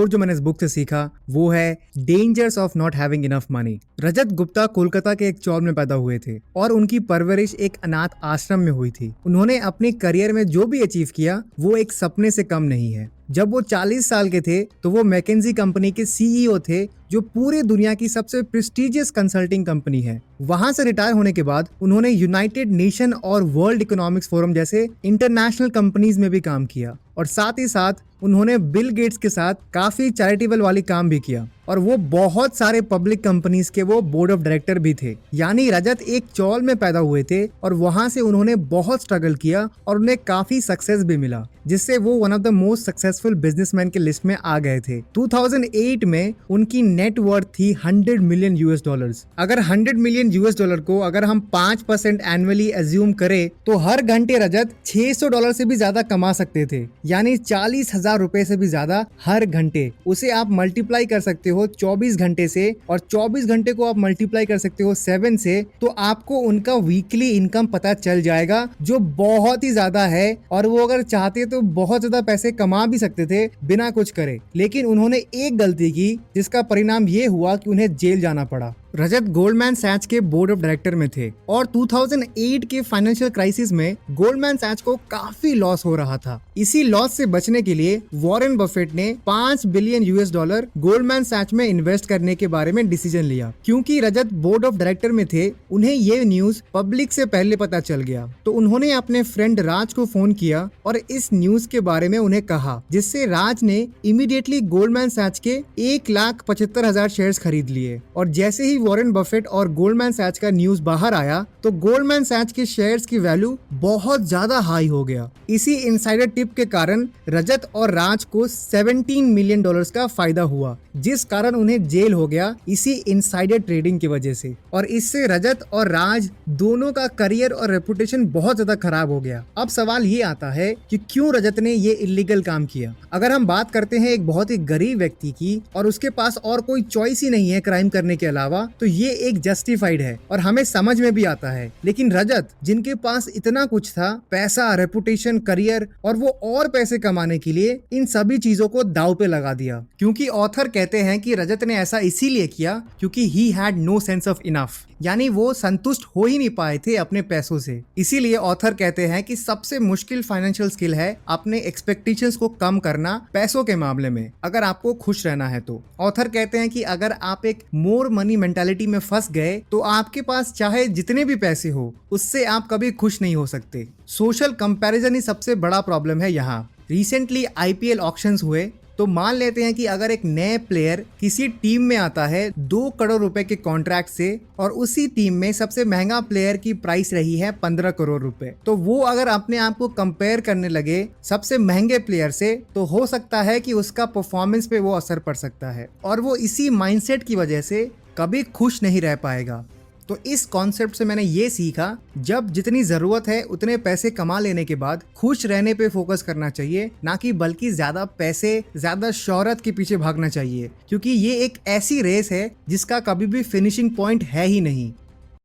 और जो मैंने इस बुक से सीखा वो है dangers of not having enough money. Rajat Gupta Kolkata के एक चौल में पैदा हुए थे और उनकी परवरिश एक अनाथ आश्रम में हुई थी। उन्होंने अपने करियर में जो भी अचीव किया वो एक सपने से कम नहीं है। जब वो 40 साल के थे तो वो मैकेंजी कंपनी के सीईओ थे, जो पूरी दुनिया की सबसे प्रेस्टिजियस कंसल्टिंग कंपनी है। वहां से रिटायर होने के बाद उन्होंने यूनाइटेड नेशन और वर्ल्ड इकोनॉमिक्स फोरम जैसे इंटरनेशनल कंपनीज में भी काम किया और साथ ही साथ उन्होंने बिल गेट्स के साथ काफी चैरिटेबल वाली काम भी किया और वो बहुत सारे पब्लिक कंपनीज के वो बोर्ड ऑफ डायरेक्टर भी थे। यानी रजत एक चौल में पैदा हुए थे और वहां से उन्होंने बहुत स्ट्रगल किया और उन्हें काफी सक्सेस भी मिला, जिससे वो one of the most successful businessman के लिस्ट में आ गए थे। 2008 में उनकी नेट वर्थ थी $100 मिलियन। अगर $100 मिलियन को अगर हम 5% एनुअली एज्यूम करें तो हर घंटे रजत $600 से भी ज्यादा कमा सकते थे, यानी 40,000 रुपए से भी ज्यादा हर घंटे। उसे आप मल्टीप्लाई कर सकते हो 24 घंटे से और 24 घंटे को आप मल्टीप्लाई कर सकते हो 7 से, तो आपको उनका वीकली इनकम पता चल जाएगा, जो बहुत ही ज्यादा है। और वो अगर चाहते तो बहुत ज्यादा पैसे कमा भी सकते थे बिना कुछ करे, लेकिन उन्होंने एक गलती की जिसका परिणाम ये हुआ कि उन्हें जेल जाना पड़ा। रजत गोल्डमैन सैच के बोर्ड ऑफ डायरेक्टर में थे और 2008 के फाइनेंशियल क्राइसिस में गोल्डमैन सैच को काफी लॉस हो रहा था। इसी लॉस से बचने के लिए वॉरेन बफेट ने $5 बिलियन गोल्डमैन सैच में इन्वेस्ट करने के बारे में डिसीजन लिया। क्योंकि रजत बोर्ड ऑफ डायरेक्टर में थे, उन्हें ये न्यूज पब्लिक से पहले पता चल गया, तो उन्होंने अपने फ्रेंड राज को फोन किया और इस न्यूज के बारे में उन्हें कहा, जिससे राज ने इमीडिएटली गोल्डमैन सैच के 1,75,000 शेयर्स खरीद लिए। और जैसे ही वॉरेन बफेट और गोल्डमैन सैच का न्यूज बाहर आया तो गोल्डमैन सैच के शेयर्स की वैल्यू बहुत ज्यादा हाई हो गया। इसी इनसाइडर टिप के कारण रजत और राज को $17 मिलियन का फायदा हुआ, जिस कारण उन्हें जेल हो गया इसी इनसाइडर ट्रेडिंग की वजह से। और इससे रजत और राज दोनों का करियर और रेपुटेशन बहुत ज्यादा खराब हो गया। अब सवाल ये आता है कि क्यों रजत ने ये इलीगल काम किया। अगर हम बात करते हैं एक बहुत ही गरीब व्यक्ति की और उसके पास और कोई चॉइस ही नहीं है क्राइम करने के अलावा, तो ये एक जस्टिफाइड है और हमें समझ में भी आता है। लेकिन रजत, जिनके पास इतना कुछ था, पैसा, रेपुटेशन, करियर, और वो और पैसे कमाने के लिए इन सभी चीजों को दांव पे लगा दिया। क्योंकि ऑथर कहते हैं कि रजत ने ऐसा इसीलिए किया क्योंकि he had no sense of enough, यानी वो संतुष्ट हो ही नहीं पाए थे अपने पैसों से। इसीलिए ऑथर कहते हैं कि सबसे मुश्किल फाइनेंशियल स्किल है अपने एक्सपेक्टेशंस को कम करना पैसों के मामले में, अगर आपको खुश रहना है तो। ऑथर कहते हैं कि अगर आप एक मोर मनी मेंटालिटी में फंस गए तो आपके पास चाहे जितने भी पैसे हो, उससे आप कभी खुश नहीं हो सकते। सोशल कंपैरिजन ही सबसे बड़ा प्रॉब्लम है यहाँ। रिसेंटली आईपीएल ऑक्शंस हुए, तो मान लेते हैं कि अगर एक नए प्लेयर किसी टीम में आता है 2 करोड़ रुपए के कॉन्ट्रैक्ट से और उसी टीम में सबसे महंगा प्लेयर की प्राइस रही है 15 करोड़ रुपए, तो वो अगर अपने आप को कंपेयर करने लगे सबसे महंगे प्लेयर से, तो हो सकता है कि उसका परफॉर्मेंस पे वो असर पड़ सकता है और वो इसी माइंडसेट की वजह से कभी खुश नहीं रह पाएगा। तो इस कॉन्सेप्ट से मैंने ये सीखा, जब जितनी जरूरत है उतने पैसे कमा लेने के बाद खुश रहने पे फोकस करना चाहिए, ना कि बल्कि ज्यादा पैसे, ज्यादा शोहरत के पीछे भागना चाहिए। क्योंकि ये एक ऐसी रेस है जिसका कभी भी फिनिशिंग पॉइंट है ही नहीं।